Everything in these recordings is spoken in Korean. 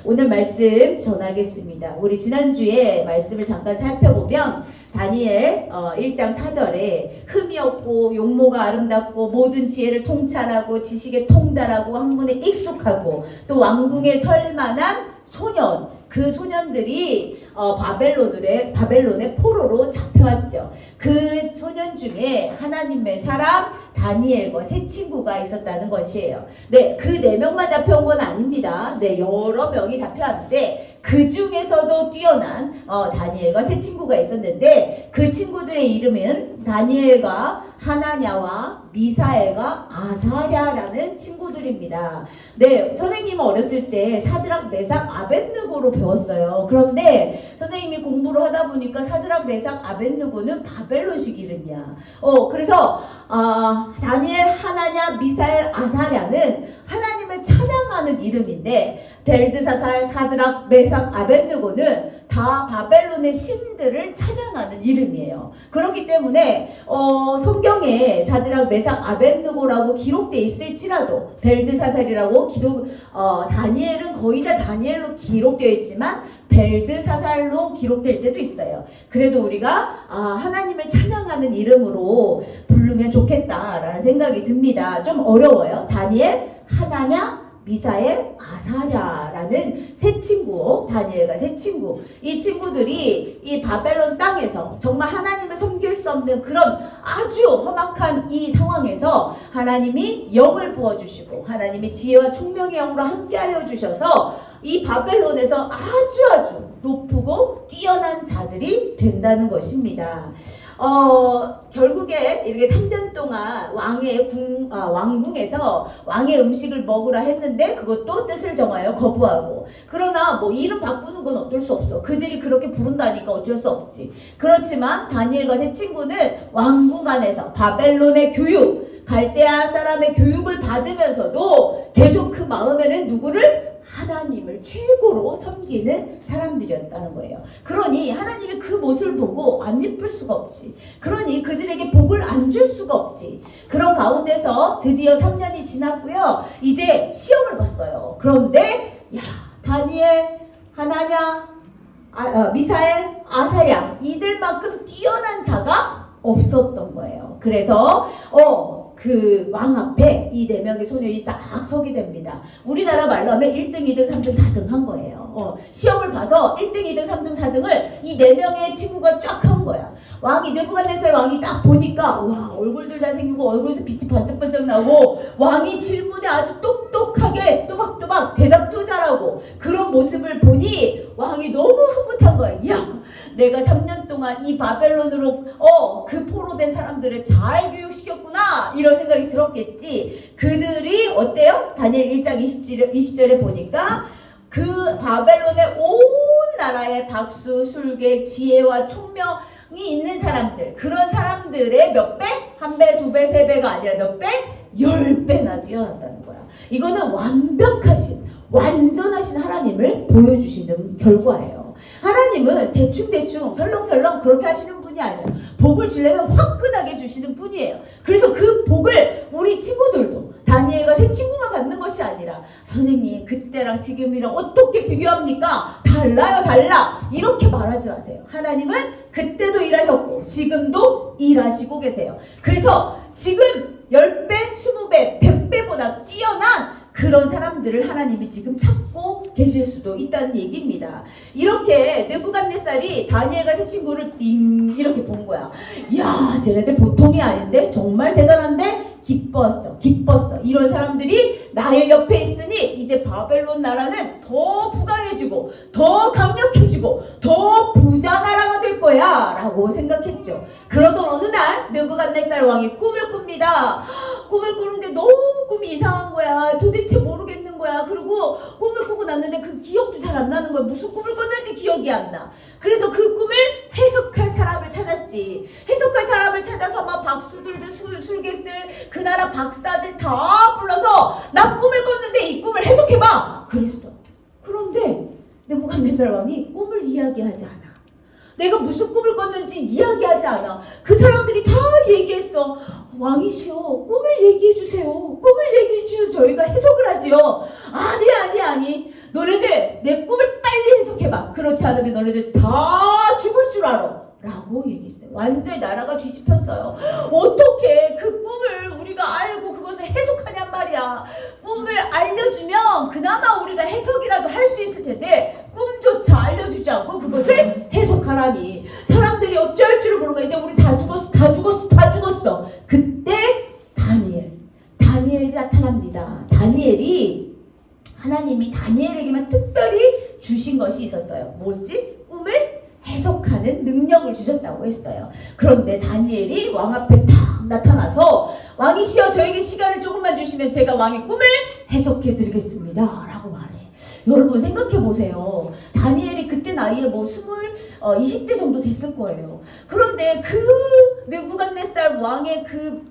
오늘 말씀 전하겠습니다. 우리 지난주에 말씀을 잠깐 살펴보면 다니엘 1장 4절에 흠이 없고 용모가 아름답고 모든 지혜를 통찰하고 지식에 통달하고 학문에 익숙하고 또 왕궁에 설 만한 소년, 그 소년들이 바벨론의 포로로 잡혀왔죠. 그 소년 중에 하나님의 사람 다니엘과 세 친구가 있었다는 것이에요. 네, 그 4명만 잡혀온 건 아닙니다. 네, 여러 명이 잡혀왔는데 그 중에서도 뛰어난 다니엘과 세 친구가 있었는데 그 친구들의 이름은 다니엘과 하나냐와 미사엘과 아사랴라는 친구들입니다. 네, 선생님은 어렸을 때 사드락, 메삭, 아벳느고로 배웠어요. 그런데 선생님이 공부를 하다 보니까 사드락, 메삭, 아벳느고는 바벨론식 이름이야. 그래서 다니엘, 하나냐, 미사엘, 아사랴는 하나님을 찬양하는 이름인데 벨드사살, 사드락, 메삭, 아벳느고는 다 바벨론의 신들을 찬양하는 이름이에요. 그렇기 때문에 성경에 사드락, 메삭, 아벳느고라고 기록되어 있을지라도 벨드사살이라고 다니엘은 거의 다 다니엘로 기록되어 있지만 벨드사살로 기록될 때도 있어요. 그래도 우리가 하나님을 찬양하는 이름으로 부르면 좋겠다라는 생각이 듭니다. 좀 어려워요. 다니엘, 하나냐, 미사엘, 아사랴라는 세 친구, 다니엘과 세 친구, 이 친구들이 이 바벨론 땅에서 정말 하나님을 섬길 수 없는 그런 아주 험악한 이 상황에서 하나님이 영을 부어주시고 하나님이 지혜와 총명의 영으로 함께하여 주셔서 이 바벨론에서 아주 높고 뛰어난 자들이 된다는 것입니다. 결국에 이렇게 3년 동안 왕궁에서 왕의 음식을 먹으라 했는데 그것도 뜻을 정하여 거부하고, 그러나 뭐 이름 바꾸는 건 어쩔 수 없어. 그들이 그렇게 부른다니까 어쩔 수 없지. 그렇지만 다니엘과 세 친구는 왕궁 안에서 바벨론의 교육, 갈대아 사람의 교육을 받으면서도 계속 그 마음에는 누구를? 하나님을 최고로 섬기는 사람들이었다는 거예요. 그러니 하나님이 그 모습을 보고 안 예쁠 수가 없지. 그러니 그들에게 복을 안 줄 수가 없지. 그런 가운데서 드디어 3년이 지났고요. 이제 시험을 봤어요. 그런데 다니엘, 하나냐, 미사엘, 아사랴 이들만큼 뛰어난 자가 없었던 거예요. 그래서 그 왕 앞에 이 4명의 소년이 딱 서게 됩니다. 우리나라 말로 하면 1등, 2등, 3등, 4등 한 거예요. 시험을 봐서 1등, 2등, 3등, 4등을 이 4명의 친구가 쫙 한 거야. 왕이, 느부갓네살 왕이 딱 보니까 와, 얼굴들 잘생기고 얼굴에서 빛이 반짝반짝 나고 왕이 질문에 아주 똑똑하게 또박또박 대답도 잘하고 그런 모습을 보니 왕이 너무 흐뭇한 거야. 내가 3년 동안 이 바벨론으로 그 포로된 사람들을 잘 교육시켰구나 이런 생각이 들었겠지. 그들이 어때요? 다니엘 1장 20절에 보니까 그 바벨론의 온 나라의 박수, 술계, 지혜와 총명이 있는 사람들, 그런 사람들의 몇 배? 1배, 2배, 3배가 아니라 몇 배? 10배나 뛰어난다는 거야. 이거는 완벽하신, 완전하신 하나님을 보여주시는 결과예요. 하나님은 대충 설렁설렁 그렇게 하시는 분이 아니에요. 복을 주려면 화끈하게 주시는 분이에요. 그래서 그 복을 우리 친구들도 다니엘과 세 친구만 받는 것이 아니라, 선생님 그때랑 지금이랑 어떻게 비교합니까? 달라 이렇게 말하지 마세요. 하나님은 그때도 일하셨고 지금도 일하시고 계세요. 그래서 지금 10배, 20배, 100배보다 뛰어난 그런 사람들을 하나님이 지금 찾고 계실 수도 있다는 얘기입니다. 이렇게 느부갓네살이 다니엘과 세 친구를 이렇게 본 거야. 쟤네들 보통이 아닌데 정말 대단한데 기뻤어. 이런 사람들이 나의 옆에 있으니 이제 바벨론 나라는 더 부강해지고 더 강력해지고 더 부자 나라가 될 거야 라고 생각했죠. 그러던 어느 날 느부갓네살 왕이 꿈을 꿉니다. 꿈을 꾸는데 너무 꿈이 이상한 거야. 도대체 모르겠는 거야. 그리고 꿈을 꾸고 났는데 그 기억도 잘 안 나는 거야. 무슨 꿈을 꿨는지 기억이 안 나. 그래서 그 꿈을 해석할 사람을 찾았지. 해석할 사람을 찾아서 막 박수들도 술객들, 그 나라 박사들 다 불러서 나 꿈을 꿨는데 이 꿈을 해석해봐 그랬어. 그런데 느부갓네살 왕이 꿈을 이야기하지 않아. 내가 무슨 꿈을 꿨는지 이야기하지 않아. 그 사람들이 다 얘기했어. 왕이시여, 꿈을 얘기해 주세요. 꿈을 얘기해 주셔서 저희가 해석을 하지요. 아니. 너네들 내 꿈을 빨리 해석해봐. 그렇지 않으면 너네들 다 죽을 줄 알아. 라고 얘기했어요. 완전히 나라가 뒤집혔어요. 어떻게 그 꿈을 우리가 알고 그것을 해석하냔 말이야. 꿈을 알려주면 그나마 우리가 해석이라도 할 수 있을 텐데 꿈조차 알려주지 않고 그것을 해석하라니. 사람들이 어쩔 줄 모르고 이제 우리 다 죽었어. 그때 다니엘이 나타납니다. 하나님이 다니엘에게만 특별히 주신 것이 있었어요. 뭐지? 꿈을 해석하는 능력을 주셨다고 했어요. 그런데 다니엘이 왕 앞에 탁 나타나서 왕이시여 저에게 시간을 조금만 주시면 제가 왕의 꿈을 해석해 드리겠습니다 라고 말해. 여러분 생각해 보세요. 다니엘이 그때 나이에 뭐 20대 정도 됐을 거예요. 그런데 그 느부갓네살 왕의 그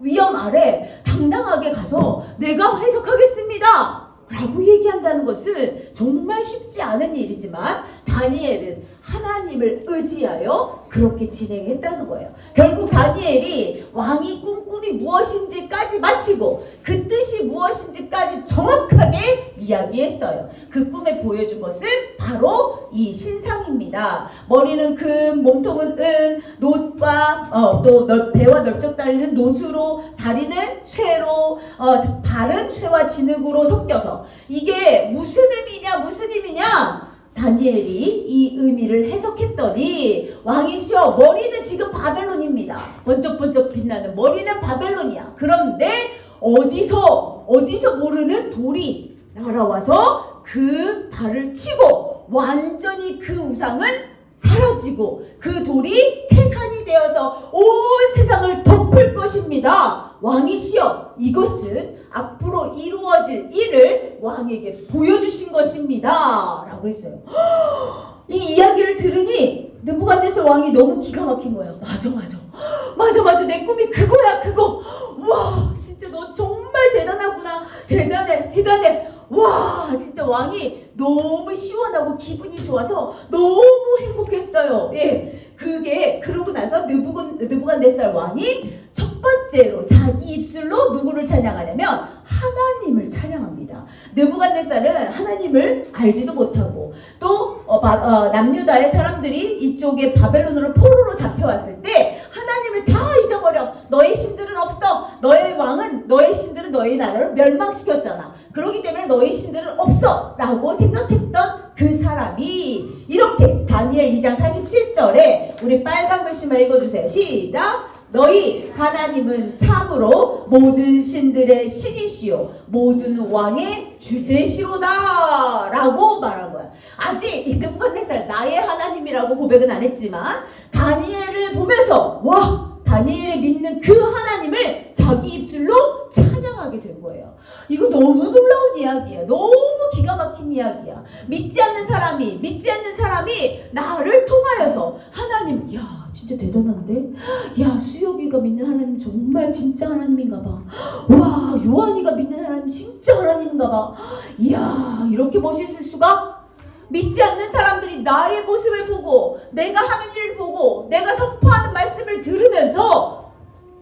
위엄 아래 당당하게 가서 내가 해석하겠습니다 라고 얘기한다는 것은 정말 쉽지 않은 일이지만 다니엘은 하나님을 의지하여 그렇게 진행했다는 거예요. 결국 다니엘이 왕이 꿈이 무엇인지까지 마치고 그 뜻이 무엇인지까지 정확하게 이야기했어요. 그 꿈에 보여준 것은 바로 이 신상입니다. 머리는 금, 몸통은 은, 노과 또 배와 넓적다리는 노수로, 다리는 쇠로, 발은 쇠와 진흙으로 섞여서 이게 무슨 의미냐? 다니엘이 이 의미를 해석했더니 왕이시여 머리는 지금 바벨론입니다. 번쩍번쩍 빛나는 머리는 바벨론이야. 그런데 어디서 모르는 돌이 날아와서 그 발을 치고 완전히 그 우상은 사라지고 그 돌이 태산이 되어서 온 세상을 덮을 것입니다. 왕이시여 이것은 앞으로 이루어질 일을 왕에게 보여주신 것입니다 라고 했어요. 이 이야기를 들으니 느부갓네살 왕이 너무 기가 막힌 거예요. 맞아 내 꿈이 그거야 그거. 와 진짜 너 정말 대단하구나. 대단해. 와 진짜 왕이 너무 시원하고 기분이 좋아서 너무 행복했어요. 예, 그게 그러고 나서 느부갓네살 왕이 첫 번째로 자기 입술로 누구를 찬양하냐면 하나님을 찬양합니다. 느부갓네살은 하나님을 알지도 못하고 또 남유다의 사람들이 이쪽에 바벨론으로 포로로 잡혀왔을 때 하나님을 다 잊어버려. 너의 신들은 없어. 너의 신들은 너의 나라를 멸망시켰잖아. 그렇기 때문에 너의 신들은 없어 라고 생각했던 그 사람이 이렇게 다니엘 2장 47절에 우리 빨간 글씨만 읽어주세요. 시작. 너희 하나님은 참으로 모든 신들의 신이시요 모든 왕의 주제시로다 라고 말한 거야. 아직 이 느부갓네살 나의 하나님이라고 고백은 안 했지만 다니엘을 보면서 와 다니엘이 믿는 그 하나님을 자기 입술로 찬양하게 된 거예요. 이거 너무 놀라운 이야기야. 너무 기가 막힌 이야기야. 믿지 않는 사람이 나를 통하여서 하나님 야 진짜 대단한데? 야 수혁이가 믿는 하나님 정말 진짜 하나님인가 봐. 와 요한이가 믿는 하나님 진짜 하나님인가 봐. 이야 이렇게 멋있을 수가? 믿지 않는 사람들이 나의 모습을 보고 내가 하는 일을 보고 내가 선포하는 말씀을 들으면서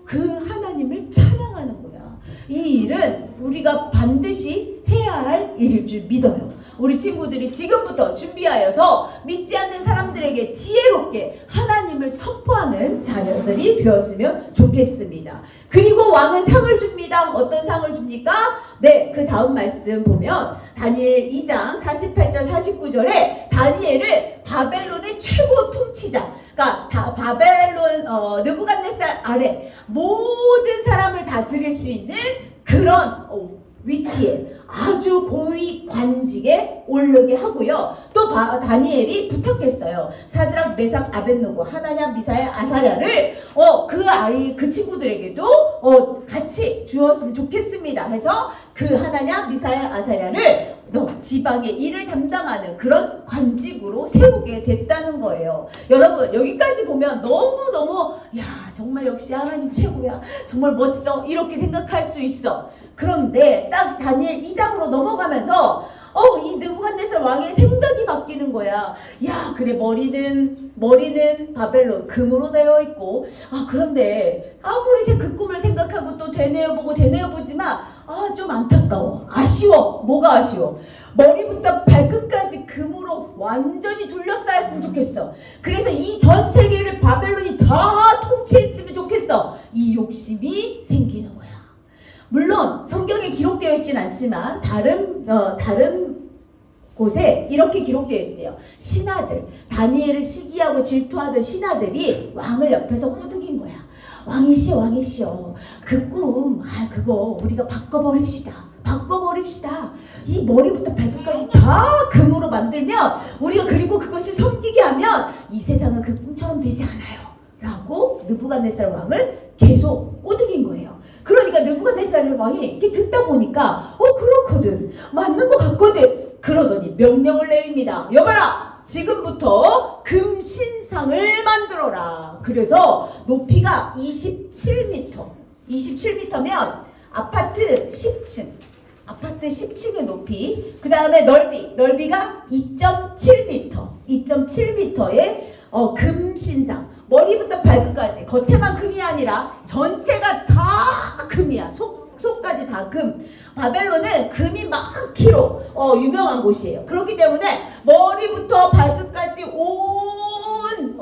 그 하나님을 찬양하는 거야. 이 일은 우리가 반드시 해야 할 일일 줄 믿어요. 우리 친구들이 지금부터 준비하여서 믿지 않는 사람들에게 지혜롭게 하나님을 선포하는 자녀들이 되었으면 좋겠습니다. 그리고 왕은 상을 줍니다. 어떤 상을 줍니까? 네, 그 다음 말씀 보면 다니엘 2장 48절 49절에 다니엘을 바벨론의 최고 통치자, 그러니까 바벨론 느부갓네살 아래 모든 사람을 다스릴 수 있는 그런 위치에 아주 고위 관직에 오르게 하고요. 또 다니엘이 부탁했어요. 사드락, 메삭, 아벳느고, 하나냐, 미사엘, 아사랴를 그 친구들에게도 같이 주었으면 좋겠습니다. 해서 그 하나냐, 미사엘, 아사랴를 지방의 일을 담당하는 그런 관직으로 세우게 됐다는 거예요. 여러분 여기까지 보면 너무너무 야 정말 역시 하나님 최고야. 정말 멋져. 이렇게 생각할 수 있어. 그런데 딱 다니엘 2장으로 넘어가면서 이 느부갓네살 왕의 생각이 바뀌는 거야. 야 그래 머리는 바벨론 금으로 되어 있고 그런데 아무리 그 꿈을 생각하고 또 되뇌어보지만 좀 안타까워. 아쉬워. 뭐가 아쉬워? 머리부터 발끝까지 금으로 완전히 둘러싸였으면 좋겠어. 그래서 이 전 세계를 바벨론이 다 통치했으면 좋겠어. 이 욕심이 생기는 거야. 물론 성경에 기록되어 있진 않지만 다른 곳에 이렇게 기록되어 있대요. 신하들, 다니엘을 시기하고 질투하던 신하들이 왕을 옆에서 꼬드긴 거야. 왕이시여, 왕이시여, 그 꿈, 그거 우리가 바꿔버립시다. 이 머리부터 발끝까지 다 금으로 만들면, 우리가 그리고 그것을 섬기게 하면 이 세상은 그 꿈처럼 되지 않아요. 라고 느부갓네살 왕을 계속 꼬드긴 거예요. 그러니까 느부갓네살 왕이 이렇게 듣다 보니까 그렇거든, 맞는 것 같거든. 그러더니 명령을 내립니다. 여봐라, 지금부터 금 신상을 만들어라. 그래서 높이가 27m. 27m면 아파트 10층의 높이. 그 다음에 넓이가 2.7m. 2.7m의 금 신상. 머리부터 발끝까지, 겉에만 금이 아니라 전체가 다 금이야. 속까지 다 금. 바벨론은 금이 많기로 유명한 곳이에요. 그렇기 때문에 머리부터 발끝까지 온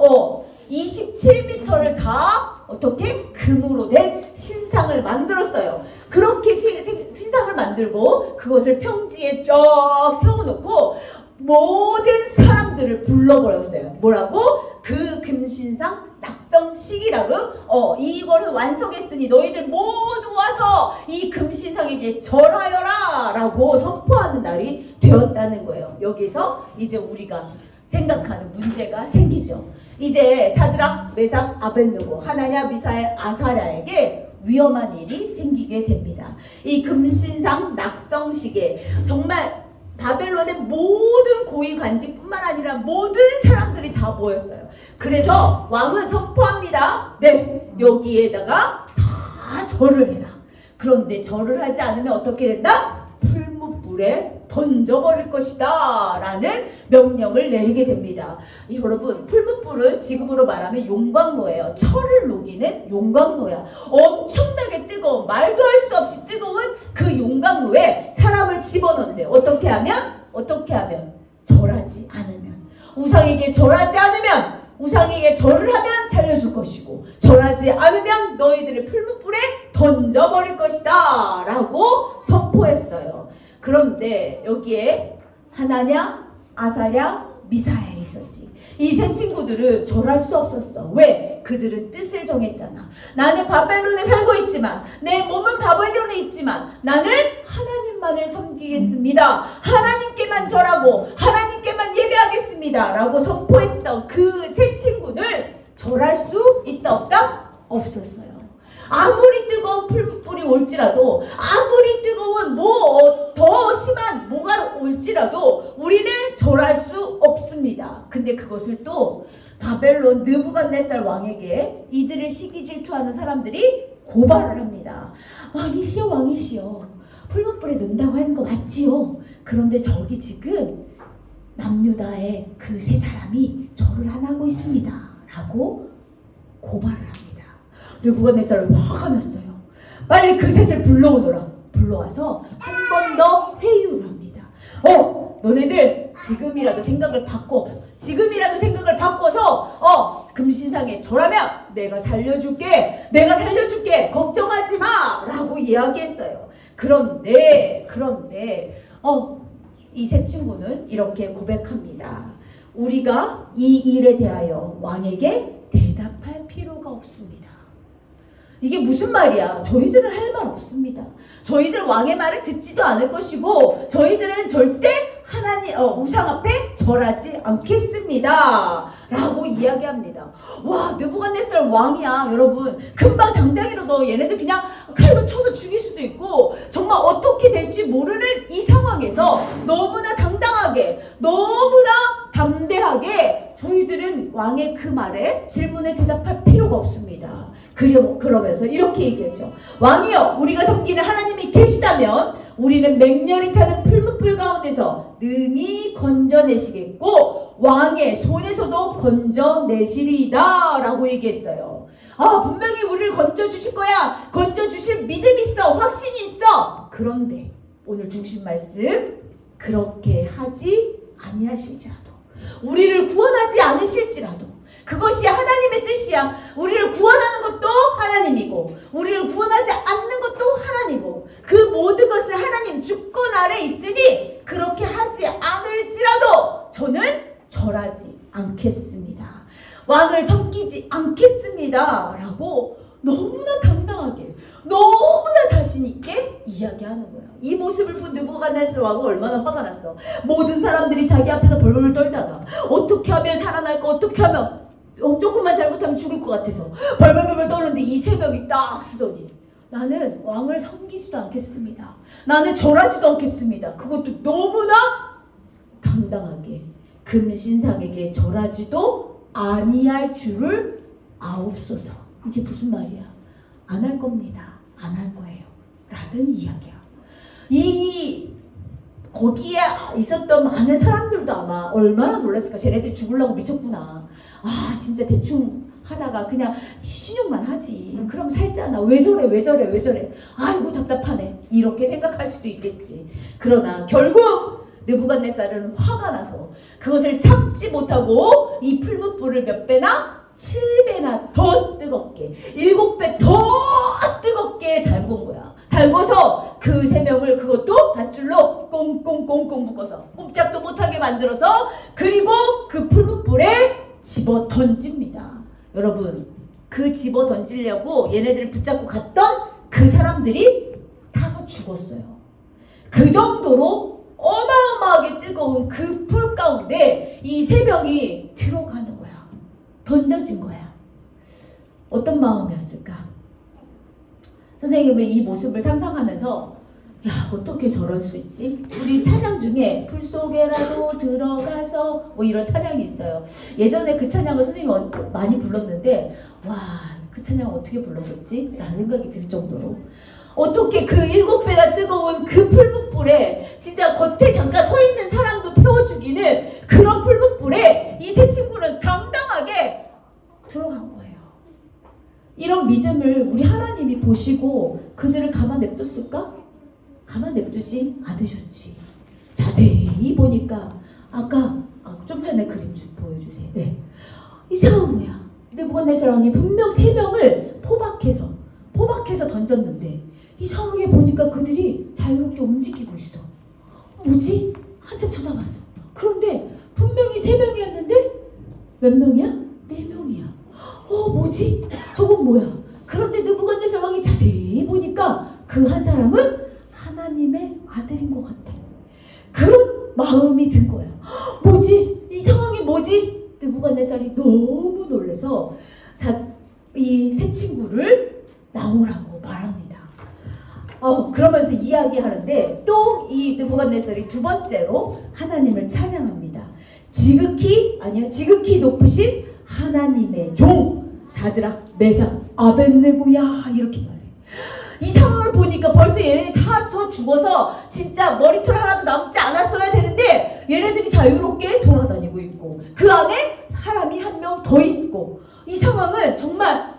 27m를 다 어떻게? 금으로 된 신상을 만들었어요. 그렇게 신상을 만들고 그것을 평지에 쫙 세워놓고 모든 사람들을 불러버렸어요. 뭐라고? 그 금신상 낙성식이라고, 이거를 완성했으니 너희들 모두 와서 이 금신상에게 절하여라 라고 선포하는 날이 되었다는 거예요. 여기서 이제 우리가 생각하는 문제가 생기죠. 이제 사드락, 메삭, 아벳느고, 하나냐, 미사엘, 아사랴에게 위험한 일이 생기게 됩니다. 이 금신상 낙성식에 정말 바벨론의 모든 고위 관직뿐만 아니라 모든 사람들이 다 모였어요. 그래서 왕은 선포합니다. 네, 여기에다가 다 절을 해라. 그런데 절을 하지 않으면 어떻게 된다? 풀무불에 던져버릴 것이다 라는 명령을 내리게 됩니다. 여러분, 풀무불은 지금으로 말하면 용광로예요. 철을 녹이는 용광로야. 엄청나게 뜨거운, 말도 할 수 없이 뜨거운 그 용광로에 사람을 집어넣는데 어떻게 하면? 절하지 않으면, 우상에게 절하지 않으면, 우상에게 절을 하면 살려줄 것이고, 절하지 않으면 너희들을 풀무불에 던져버릴 것이다 라고 선포했어요. 그런데 여기에 하나냐, 아사랴, 미사엘이 있었지. 이 세 친구들은 절할 수 없었어. 왜? 그들은 뜻을 정했잖아. 나는 바벨론에 살고 있지만, 내 몸은 바벨론에 있지만 나는 하나님만을 섬기겠습니다. 하나님께만 절하고 하나님께만 예배하겠습니다 라고 선포했던 그 세 친구는 절할 수 있다 없다? 없었어요. 아무리 뜨거운 풀불이 올지라도, 아무리 뜨거운 더 심한 뭐가 올지라도 우리는 절할 수 없습니다. 근데 그것을 또 바벨론 느부갓네살 왕에게 이들을 시기 질투하는 사람들이 고발을 합니다. 왕이시여, 왕이시여, 풀무불에 넣는다고 하는 거 맞지요? 그런데 저기 지금 남유다의 그 세 사람이 절을 안 하고 있습니다 라고 고발을 합니다. 느부갓네살은 화가 났어요. 빨리 그 셋을 불러오너라. 불러와서 한 번 더 회유를 합니다. 너네들 지금이라도 생각을 바꿔서 금신상에 절하면 내가 살려줄게 걱정하지 마 라고 이야기했어요. 그런데 이 세 친구는 이렇게 고백합니다. 우리가 이 일에 대하여 왕에게 대답할 필요가 없습니다. 이게 무슨 말이야? 저희들은 할 말 없습니다. 저희들 왕의 말을 듣지도 않을 것이고, 저희들은 절대 우상 앞에 절하지 않겠습니다 라고 이야기합니다. 와, 느부갓네살 왕이야. 여러분, 금방 당장이라도 얘네들 그냥 칼로 쳐서 죽일 수도 있고, 정말 어떻게 될지 모르는 이 상황에서 너무나 당당하게, 너무나 담대하게 저희들은 왕의 그 말에, 질문에 대답할 필요가 없습니다. 그러면서 이렇게 얘기하죠. 왕이여, 우리가 섬기는 하나님이 계시다면 우리는 맹렬히 타는 풀무불 가운데서 능히 건져내시겠고 왕의 손에서도 건져내시리이다 라고 얘기했어요. 분명히 우리를 건져주실 거야. 건져주실 믿음 있어. 확신이 있어. 그런데 오늘 중심 말씀, 그렇게 하지 아니하실지라도, 우리를 구원하지 않으실지라도, 그것이 하나님의 뜻이야. 우리를 구원하는 것도 하나님이고 우리를 구원하지 않는 것도 하나님이고, 그 모든 것을 하나님 주권 아래 있으니 그렇게 하지 않을지라도 저는 절하지 않겠습니다. 왕을 섬기지 않겠습니다. 라고 너무나 당당하게, 너무나 자신있게 이야기하는 거야. 이 모습을 본 느부갓네살 왕은 얼마나 화가 났어. 모든 사람들이 자기 앞에서 벌벌 떨잖아. 어떻게 하면 살아날까, 어떻게 하면, 조금만 잘못하면 죽을 것 같아서 벌벌벌 떠는데 이 세 명이 딱 쓰더니, 나는 왕을 섬기지도 않겠습니다. 나는 절하지도 않겠습니다. 그것도 너무나 당당하게 금신상에게 절하지도 아니할 줄을 아옵소서. 이게 무슨 말이야? 안 할 겁니다. 안 할 거예요. 라는 이야기야. 거기에 있었던 많은 사람들도 아마 얼마나 놀랐을까. 쟤네들 죽으려고 미쳤구나. 진짜 대충 하다가 그냥 신용만 하지. 그럼 살잖아. 왜 저래 왜 저래 왜 저래. 아이고 답답하네. 이렇게 생각할 수도 있겠지. 그러나 결국 느부갓네살은 화가 나서 그것을 참지 못하고 이 풀무불을 몇 배나? 7배나 더 뜨겁게, 7배 더 뜨겁게 달군 거야. 달궈서 그 세 명을 그것도 밧줄로 꽁꽁꽁꽁 묶어서 꼼짝도 못하게 만들어서, 그리고 그 풀무불에 집어 던집니다. 여러분, 그 집어 던지려고 얘네들을 붙잡고 갔던 그 사람들이 타서 죽었어요. 그 정도로 어마어마하게 뜨거운 그 불 가운데 이 세 명이 들어가는 거야. 던져진 거야. 어떤 마음이었을까? 선생님은 이 모습을 상상하면서, 야, 어떻게 저럴 수 있지? 우리 찬양 중에 불 속에라도 들어가서 뭐 이런 찬양이 있어요. 예전에 그 찬양을 선생님이 많이 불렀는데, 와, 그 찬양 어떻게 불렀었지? 라는 생각이 들 정도로, 어떻게 그 7배나 뜨거운 그 풀무불에 진짜 겉에 잠깐 서 있는 사람도 태워 죽이는 그런 풀무불에 이 세 친구는 당당하게 들어간 거예요. 이런 믿음을 우리 하나님이 보시고 그들을 가만 냅뒀을까? 가만 냅두지 않으셨지. 자세히 보니까 아까 좀 전에 그림 좀 보여주세요. 네. 이 상황 뭐야? 느부갓네살 왕이 분명 3명을 포박해서 던졌는데 이 상황에 보니까 그들이 자유롭게 움직이고 있어. 뭐지? 한참 쳐다봤어. 그런데 분명히 3명이었는데 몇 명이야? 4명이야. 뭐지? 저건 뭐야? 그런데 느부갓네살 왕이 자세히 보니까 그 한 사람은 하나님의 아들인 것 같아. 그런 마음이 든 거야. 뭐지? 이 상황이 뭐지? 느부갓네살이 너무 놀라서 이 세 친구를 나오라고 말합니다. 그러면서 이야기하는데 또 이 느부갓네살이 두 번째로 하나님을 찬양합니다. 지극히 높으신 하나님의 종 사드락 메삭 아벳느고야, 이렇게 말해. 이 상황을 보니까 벌써 얘네들이 다 죽어서 진짜 머리털 하나도 남지 않았어야 되는데 얘네들이 자유롭게 돌아다니고 있고 그 안에 사람이 한 명 더 있고, 이 상황은 정말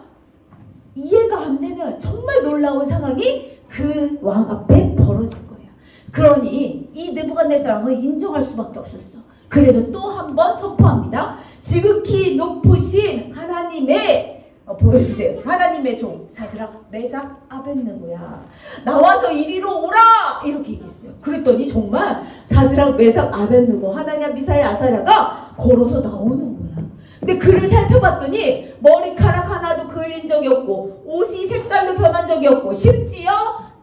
이해가 안 되는 정말 놀라운 상황이 그 왕 앞에 벌어진 거예요. 그러니 이 느부갓네살 왕은 인정할 수밖에 없었어. 그래서 또 한 번 선포합니다. 지극히 높으신 하나님의 보여주세요. 하나님의 종 사드락 메삭 아벳느고야, 나와서 이리로 오라, 이렇게 얘기했어요. 그랬더니 정말 사드락 메삭 아벳느고 하나냐 미사엘 아사랴가 걸어서 나오는 거야. 근데 그를 살펴봤더니 머리카락 하나도 그을린 적이 없고 옷이 색깔도 변한 적이 없고 심지어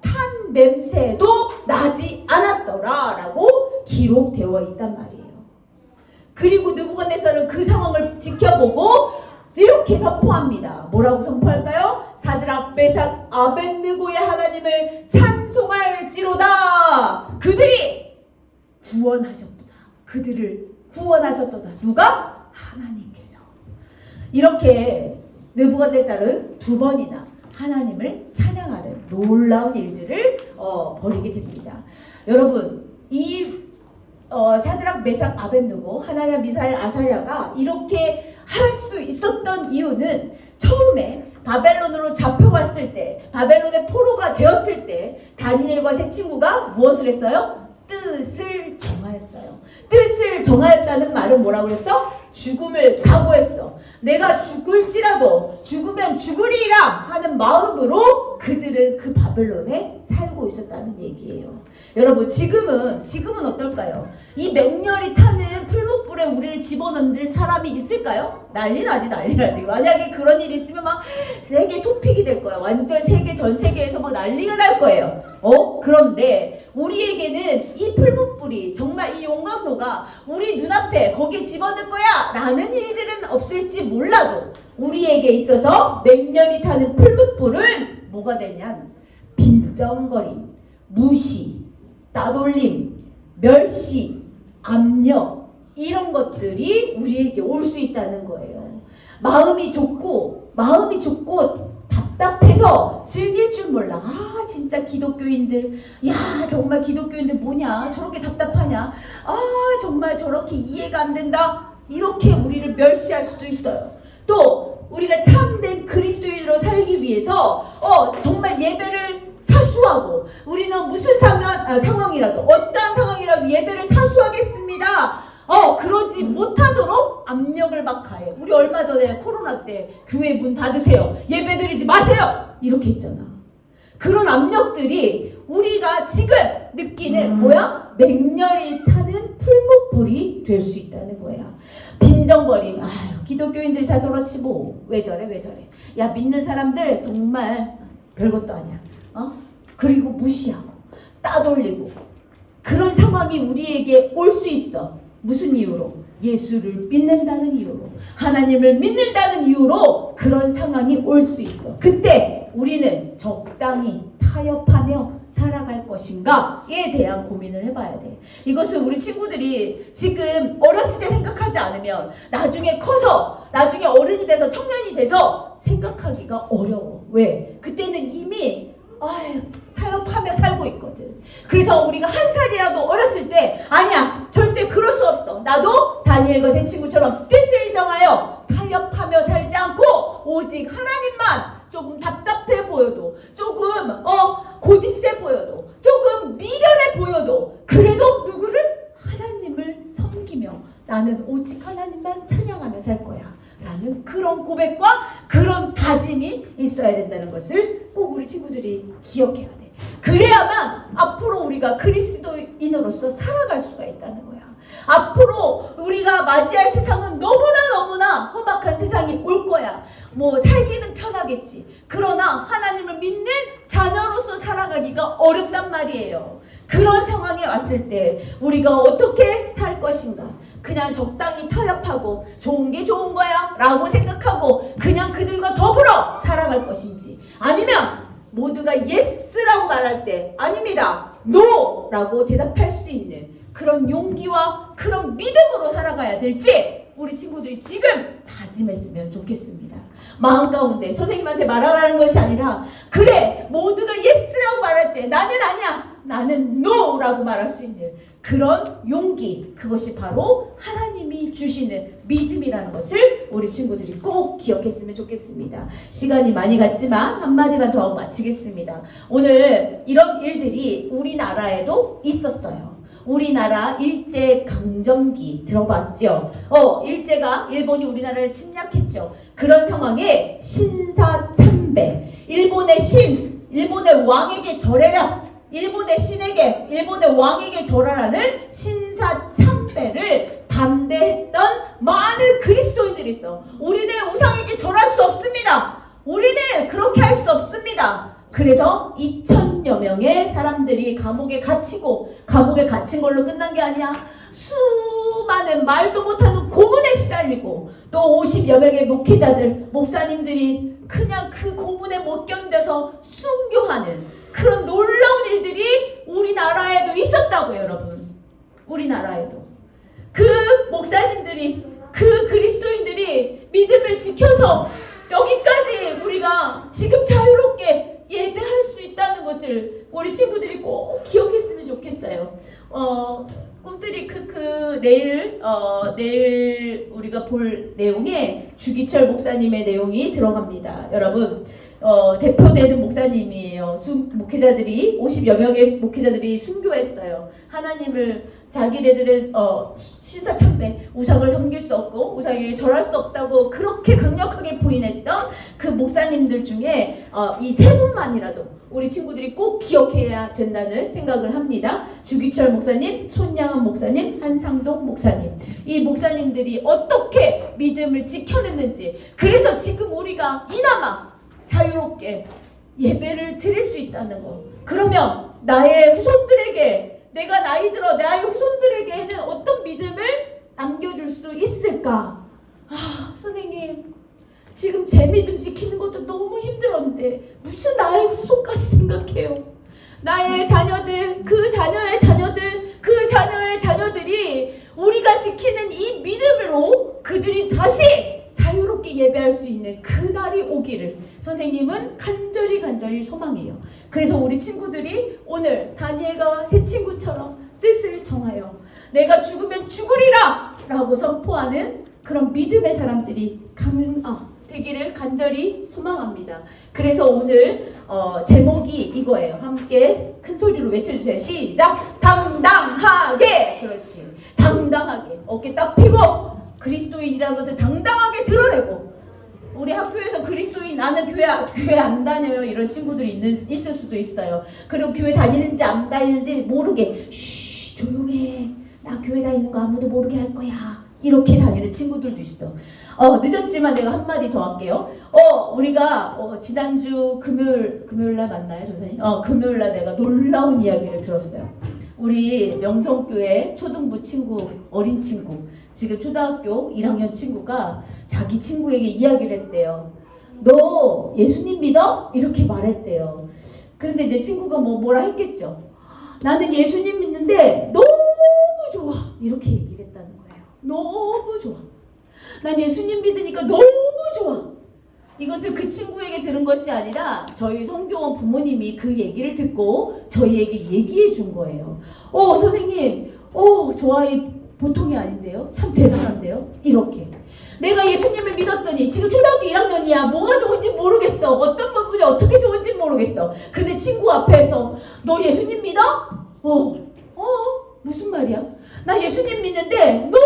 탄 냄새도 나지 않았더라 라고 기록되어 있단 말이에요. 그리고 느부갓네살은 그 상황을 지켜보고 이렇게 선포합니다. 뭐라고 선포할까요? 사드락 메삭 아벳느고의 하나님을 찬송할지로다. 그들이 구원하셨도다. 그들을 구원하셨도다. 누가? 하나님께서. 이렇게 느부갓네살은 두 번이나 하나님을 찬양하는 놀라운 일들을 벌이게 됩니다. 여러분, 이 사드락 메삭 아벳느고 하나냐 미사엘 아사랴가 이렇게 할 수 있었던 이유는 처음에 바벨론으로 잡혀왔을 때, 바벨론의 포로가 되었을 때 다니엘과 세 친구가 무엇을 했어요? 뜻을 정하였어요. 뜻을 정하였다는 말은 뭐라고 그랬어? 죽음을 각오했어. 내가 죽을지라도 죽으면 죽으리라 하는 마음으로 그들은 그 바벨론에 살고 있었다는 얘기예요. 여러분 지금은 어떨까요? 이 맹렬히 타는 풀무불에 우리를 집어넣을 사람이 있을까요? 난리 나지. 만약에 그런 일이 있으면 막 세계 토픽이 될 거야. 완전 전 세계에서 막 난리가 날 거예요. 그런데 우리에게는 이 풀무불이 정말 이 용광로가 우리 눈앞에 거기에 집어넣을 거야 라는 일들은 없을지 몰라도 우리에게 있어서 맹렬히 타는 풀무불은 뭐가 되냐? 빈정거림, 무시, 따돌림, 멸시, 압력 이런 것들이 우리에게 올 수 있다는 거예요. 마음이 좁고 답답해서 즐길 줄 몰라. 진짜 기독교인들, 야 정말 기독교인들 뭐냐 저렇게 답답하냐, 정말 저렇게 이해가 안 된다, 이렇게 우리를 멸시할 수도 있어요. 또 우리가 참된 그리스도인으로 살기 위해서 정말 예배를 사수하고 우리는 무슨 상황이라도 어떤 상황이라도 예배를 사수하겠습니다. 그러지 못하도록 압력을 막 가해. 우리 얼마 전에 코로나 때 교회 문 닫으세요, 예배 드리지 마세요 이렇게 했잖아. 그런 압력들이 우리가 지금 느끼는 뭐야? 맹렬히 타는 풀무불이 될 수 있다는 거야. 빈정거림, 기독교인들 다 저렇지 뭐 왜 저래. 야 믿는 사람들 정말 별것도 아니야. 그리고 무시하고 따돌리고 그런 상황이 우리에게 올 수 있어. 무슨 이유로? 예수를 믿는다는 이유로, 하나님을 믿는다는 이유로 그런 상황이 올 수 있어. 그때 우리는 적당히 타협하며 살아갈 것인가에 대한 고민을 해봐야 돼. 이것은 우리 친구들이 지금 어렸을 때 생각하지 않으면 나중에 커서, 나중에 어른이 돼서 청년이 돼서 생각하기가 어려워. 왜? 그때는 이미 타협하며 살고 있거든. 그래서 우리가 한 살이라도 어렸을 때 아니야 절대 그럴 수 없어, 나도 다니엘과 새 친구처럼 뜻을 정하여 타협하며 살지 않고 오직 하나님만, 조금 답답해 보여도, 조금 고집세 보여도, 조금 미련해 보여도 그래도 누구를? 하나님을 섬기며 나는 오직 하나님만 찬양하며 살 거야 라는 그런 고백과 그런 다짐이 있어야 된다는 것을 꼭 우리 친구들이 기억해야 돼. 그래야만 앞으로 우리가 그리스도인으로서 살아갈 수가 있다는 거야. 앞으로 우리가 맞이할 세상은 너무나 험악한 세상이 올 거야. 살기는 편하겠지. 그러나 하나님을 믿는 자녀로서 살아가기가 어렵단 말이에요. 그런 상황에 왔을 때 우리가 어떻게 살 것인가? 그냥 적당히 타협하고 좋은 게 좋은 거야 라고 생각하고 그냥 그들과 더불어 살아갈 것인지, 아니면 모두가 예스라고 말할 때 아닙니다, 노! 라고 대답할 수 있는 그런 용기와 그런 믿음으로 살아가야 될지 우리 친구들이 지금 다짐했으면 좋겠습니다. 마음 가운데 선생님한테 말하라는 것이 아니라, 그래 모두가 예스라고 말할 때 나는 아니야, 나는 노라고 말할 수 있는 그런 용기, 그것이 바로 하나님이 주시는 믿음이라는 것을 우리 친구들이 꼭 기억했으면 좋겠습니다. 시간이 많이 갔지만 한마디만 더 하고 마치겠습니다. 오늘 이런 일들이 우리나라에도 있었어요. 우리나라 일제강점기 들어봤죠? 일본이 우리나라를 침략했죠. 그런 상황에 신사참배, 일본의 왕에게 절해라, 일본의 신에게, 일본의 왕에게 절하라는 신사참배를 반대했던 많은 그리스도인들이 있어. 우리는 우상에게 절할 수 없습니다. 우리는 그렇게 할 수 없습니다. 그래서 2000여 명의 사람들이 감옥에 갇히고, 감옥에 갇힌 걸로 끝난 게 아니야. 수많은 말도 못하는 고문에 시달리고, 또 50여 명의 목회자들, 목사님들이 그냥 그 고문에 못 견뎌서 순교하는 그런 놀라운 일들이 우리나라에도 있었다고요, 여러분. 우리나라에도. 그 목사님들이, 그 그리스도인들이 믿음을 지켜서 여기까지 우리가 지금 자유롭게 예배할 수 있다는 것을 우리 친구들이 꼭 기억했으면 좋겠어요. 꿈들이 크크 내일 우리가 볼 내용에 주기철 목사님의 내용이 들어갑니다. 여러분 대표되는 목사님이에요. 목회자들이 50여 명의 목회자들이 순교했어요. 하나님을 자기네들은 신사참배 우상을 섬길 수 없고 우상에게 절할 수 없다고 그렇게 강력하게 부인했던 그 목사님들 중에 이 세 분만이라도 우리 친구들이 꼭 기억해야 된다는 생각을 합니다. 주기철 목사님, 손양은 목사님, 한상동 목사님. 이 목사님들이 어떻게 믿음을 지켜냈는지, 그래서 지금 우리가 이나마 자유롭게 예배를 드릴 수 있다는 거. 그러면 나의 후손들에게, 내가 나이 들어 나의 후손들에게는 어떤 믿음을 남겨줄 수 있을까? 선생님, 지금 제 믿음 지키는 것도 너무 힘들었는데 무슨 나의 후손까지 생각해요. 나의 자녀들, 그 자녀의 자녀들, 그 자녀의 자녀들이 우리가 지키는 이 믿음으로 그들이 다시 자유롭게 예배할 수 있는 그날이 오기를 선생님은 간절히 소망해요. 그래서 우리 친구들이 오늘 다니엘과 세 친구처럼 뜻을 정하여 내가 죽으면 죽으리라 라고 선포하는 그런 믿음의 사람들이 되기를 간절히 소망합니다. 그래서 오늘 제목이 이거예요. 함께 큰 소리로 외쳐주세요. 시작! 당당하게! 그렇지. 당당하게. 어깨 딱 펴고 그리스도인이라는 것을 당당하게 드러내고, 우리 학교에서 그리스도인, 나는 교회 안 다녀요 이런 친구들이 있을 수도 있어요. 그리고 교회 다니는지 안 다니는지 모르게 조용해, 나 교회 다니는 거 아무도 모르게 할 거야, 이렇게 다니는 친구들도 있어. 늦었지만 내가 한마디 더 할게요. 우리가 지난주 금요일날 만나요, 선생님? 금요일날 내가 놀라운 이야기를 들었어요. 우리 명성교회 초등부 친구, 어린 친구, 지금 초등학교 1학년 친구가 자기 친구에게 이야기를 했대요. 너 예수님 믿어? 이렇게 말했대요. 그런데 이제 친구가 뭐라 했겠죠. 나는 예수님 믿는데 너무 좋아, 이렇게 얘기를 했다는 거예요. 너무 좋아. 난 예수님 믿으니까 너무 좋아. 이것을 그 친구에게 들은 것이 아니라 저희 성교원 부모님이 그 얘기를 듣고 저희에게 얘기해 준 거예요. 선생님, 저 아이 보통이 아닌데요? 참 대단한데요? 이렇게. 내가 예수님을 믿었더니 지금 초등학교 1학년이야. 뭐가 좋은지 모르겠어. 어떤 부분이 어떻게 좋은지 모르겠어. 근데 친구 앞에서 너 예수님 믿어? 무슨 말이야? 나 예수님 믿는데 너무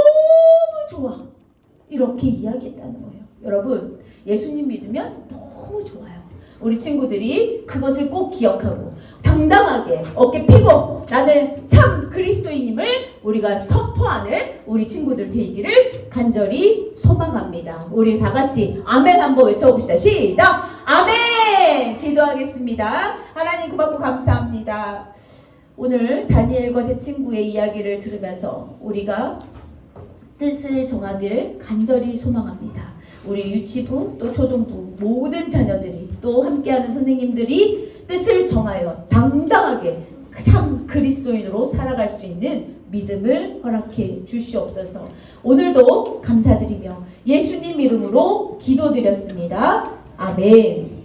좋아. 이렇게 이야기했다는 거예요. 여러분, 예수님 믿으면 너무 좋아요. 우리 친구들이 그것을 꼭 기억하고 당당하게 어깨 펴고 나는 참 그리스도인임을 우리가 선포하는 우리 친구들 되기를 간절히 소망합니다. 우리 다 같이 아멘 한번 외쳐봅시다. 시작! 아멘! 기도하겠습니다. 하나님 고맙고 감사합니다. 오늘 다니엘과 세 친구의 이야기를 들으면서 우리가 뜻을 정하기를 간절히 소망합니다. 우리 유치부 또 초등부 모든 자녀들이 또 함께하는 선생님들이 뜻을 정하여 당당하게 참 그리스도인으로 살아갈 수 있는 믿음을 허락해 주시옵소서. 오늘도 감사드리며 예수님 이름으로 기도드렸습니다. 아멘.